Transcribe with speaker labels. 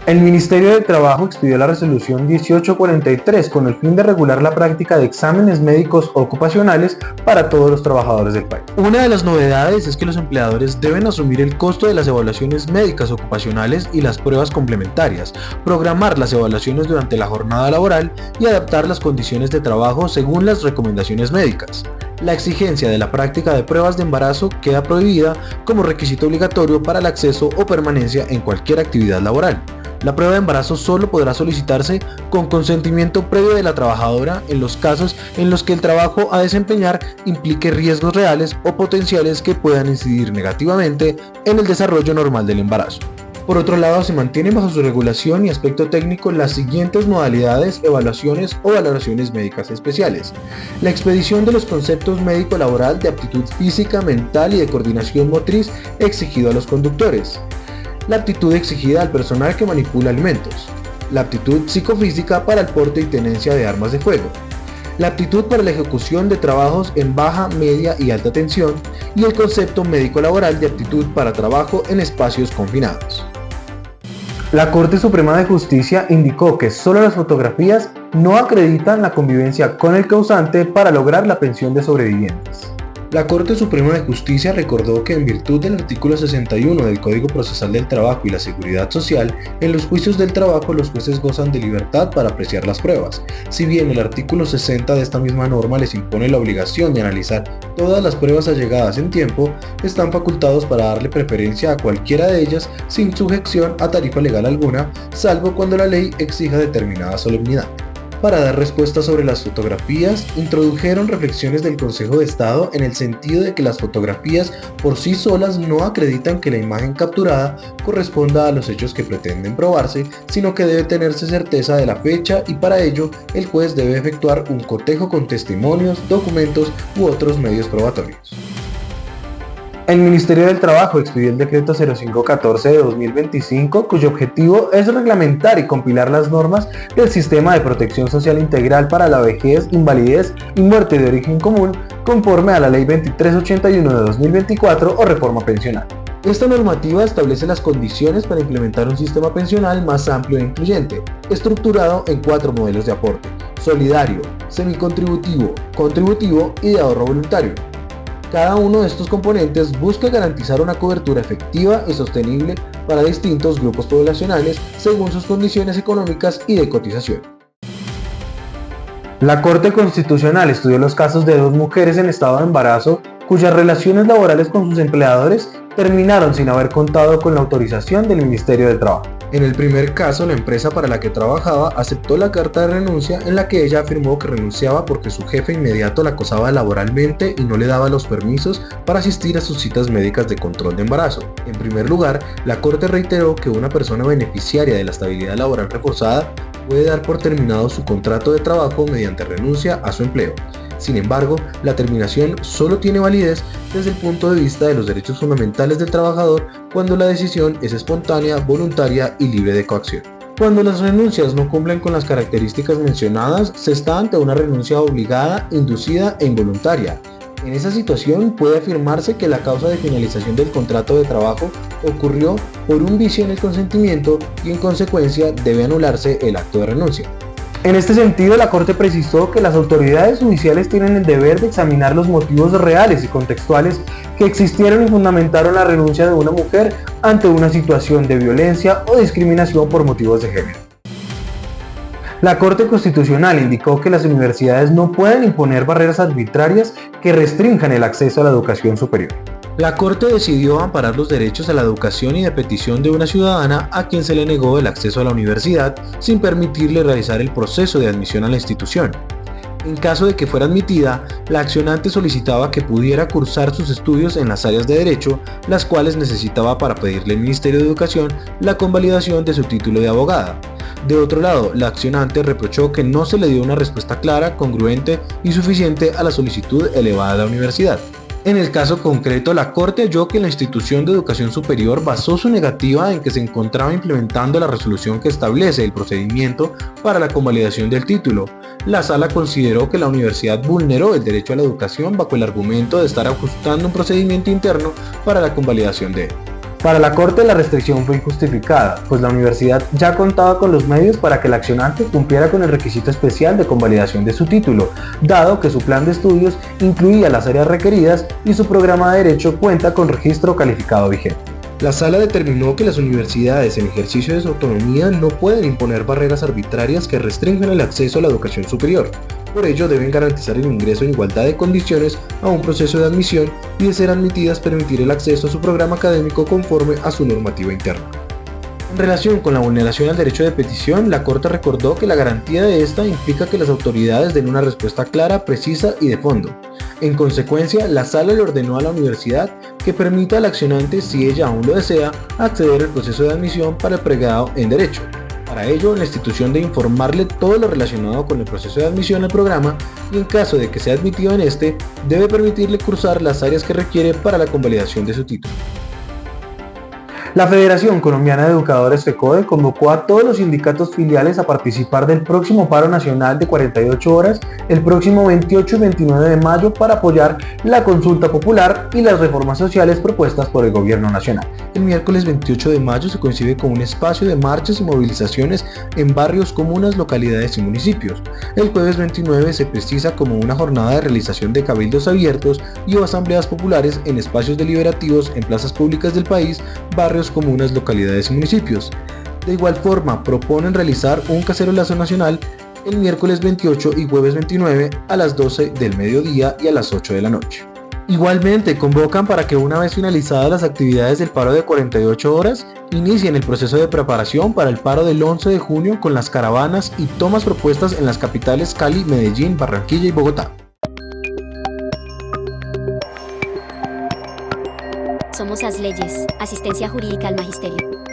Speaker 1: El Ministerio de Trabajo expidió la resolución 1843 con el fin de regular la práctica de exámenes médicos ocupacionales para todos los trabajadores del país. Una de las novedades es que los empleadores deben asumir el costo de las evaluaciones médicas ocupacionales y las pruebas complementarias, programar las evaluaciones durante la jornada laboral y adaptar las condiciones de trabajo según las recomendaciones médicas. La exigencia de la práctica de pruebas de embarazo queda prohibida como requisito obligatorio para el acceso o permanencia en cualquier actividad laboral. La prueba de embarazo solo podrá solicitarse con consentimiento previo de la trabajadora en los casos en los que el trabajo a desempeñar implique riesgos reales o potenciales que puedan incidir negativamente en el desarrollo normal del embarazo. Por otro lado, se mantienen bajo su regulación y aspecto técnico las siguientes modalidades, evaluaciones o valoraciones médicas especiales. La expedición de los conceptos médico-laboral de aptitud física, mental y de coordinación motriz exigido a los conductores. La aptitud exigida al personal que manipula alimentos. La aptitud psicofísica para el porte y tenencia de armas de fuego. La aptitud para la ejecución de trabajos en baja, media y alta tensión. Y el concepto médico-laboral de aptitud para trabajo en espacios confinados. La Corte Suprema de Justicia indicó que solo las fotografías no acreditan la convivencia con el causante para lograr la pensión de sobrevivientes. La Corte Suprema de Justicia recordó que en virtud del artículo 61 del Código Procesal del Trabajo y la Seguridad Social, en los juicios del trabajo los jueces gozan de libertad para apreciar las pruebas. Si bien el artículo 60 de esta misma norma les impone la obligación de analizar todas las pruebas allegadas en tiempo, están facultados para darle preferencia a cualquiera de ellas sin sujeción a tarifa legal alguna, salvo cuando la ley exija determinada solemnidad. Para dar respuesta sobre las fotografías, introdujeron reflexiones del Consejo de Estado en el sentido de que las fotografías por sí solas no acreditan que la imagen capturada corresponda a los hechos que pretenden probarse, sino que debe tenerse certeza de la fecha y para ello el juez debe efectuar un cotejo con testimonios, documentos u otros medios probatorios. El Ministerio del Trabajo expidió el decreto 0514 de 2025, cuyo objetivo es reglamentar y compilar las normas del Sistema de Protección Social Integral para la vejez, invalidez y muerte de origen común, conforme a la Ley 2381 de 2024 o reforma pensional. Esta normativa establece las condiciones para implementar un sistema pensional más amplio e incluyente, estructurado en 4 modelos de aporte: solidario, semicontributivo, contributivo y de ahorro voluntario. Cada uno de estos componentes busca garantizar una cobertura efectiva y sostenible para distintos grupos poblacionales según sus condiciones económicas y de cotización. La Corte Constitucional estudió los casos de 2 mujeres en estado de embarazo cuyas relaciones laborales con sus empleadores terminaron sin haber contado con la autorización del Ministerio del Trabajo. En el primer caso, la empresa para la que trabajaba aceptó la carta de renuncia en la que ella afirmó que renunciaba porque su jefe inmediato la acosaba laboralmente y no le daba los permisos para asistir a sus citas médicas de control de embarazo. En primer lugar, la Corte reiteró que una persona beneficiaria de la estabilidad laboral reforzada puede dar por terminado su contrato de trabajo mediante renuncia a su empleo. Sin embargo, la terminación solo tiene validez desde el punto de vista de los derechos fundamentales del trabajador cuando la decisión es espontánea, voluntaria y libre de coacción. Cuando las renuncias no cumplen con las características mencionadas, se está ante una renuncia obligada, inducida e involuntaria. En esa situación puede afirmarse que la causa de finalización del contrato de trabajo ocurrió por un vicio en el consentimiento y en consecuencia debe anularse el acto de renuncia. En este sentido, la Corte precisó que las autoridades judiciales tienen el deber de examinar los motivos reales y contextuales que existieron y fundamentaron la renuncia de una mujer ante una situación de violencia o discriminación por motivos de género. La Corte Constitucional indicó que las universidades no pueden imponer barreras arbitrarias que restrinjan el acceso a la educación superior. La Corte decidió amparar los derechos a la educación y de petición de una ciudadana a quien se le negó el acceso a la universidad sin permitirle realizar el proceso de admisión a la institución. En caso de que fuera admitida, la accionante solicitaba que pudiera cursar sus estudios en las áreas de derecho, las cuales necesitaba para pedirle al Ministerio de Educación la convalidación de su título de abogada. De otro lado, la accionante reprochó que no se le dio una respuesta clara, congruente y suficiente a la solicitud elevada de la universidad. En el caso concreto, la Corte halló que la institución de educación superior basó su negativa en que se encontraba implementando la resolución que establece el procedimiento para la convalidación del título. La Sala consideró que la universidad vulneró el derecho a la educación bajo el argumento de estar ajustando un procedimiento interno para la convalidación de él. Para la Corte la restricción fue injustificada, pues la universidad ya contaba con los medios para que el accionante cumpliera con el requisito especial de convalidación de su título, dado que su plan de estudios incluía las áreas requeridas y su programa de derecho cuenta con registro calificado vigente. La sala determinó que las universidades en ejercicio de su autonomía no pueden imponer barreras arbitrarias que restrinjan el acceso a la educación superior. Por ello, deben garantizar el ingreso en igualdad de condiciones a un proceso de admisión y, de ser admitidas, permitir el acceso a su programa académico conforme a su normativa interna. En relación con la vulneración al derecho de petición, la Corte recordó que la garantía de esta implica que las autoridades den una respuesta clara, precisa y de fondo. En consecuencia, la Sala le ordenó a la universidad que permita al accionante, si ella aún lo desea, acceder al proceso de admisión para el pregrado en Derecho. Para ello, la institución debe informarle todo lo relacionado con el proceso de admisión al programa y, en caso de que sea admitido en este, debe permitirle cursar las áreas que requiere para la convalidación de su título. La Federación Colombiana de Educadores FECODE convocó a todos los sindicatos filiales a participar del próximo paro nacional de 48 horas el próximo 28 y 29 de mayo para apoyar la consulta popular y las reformas sociales propuestas por el gobierno nacional. El miércoles 28 de mayo se coincide con un espacio de marchas y movilizaciones en barrios, comunas, localidades y municipios. El jueves 29 se precisa como una jornada de realización de cabildos abiertos y o asambleas populares en espacios deliberativos en plazas públicas del país, barrios, comunas, localidades y municipios. De igual forma, proponen realizar un cacerolazo nacional el miércoles 28 y jueves 29 a las 12 del mediodía y a las 8 de la noche. Igualmente, convocan para que una vez finalizadas las actividades del paro de 48 horas, inicien el proceso de preparación para el paro del 11 de junio con las caravanas y tomas propuestas en las capitales Cali, Medellín, Barranquilla y Bogotá.
Speaker 2: Somos As Leyes, asistencia jurídica al magisterio.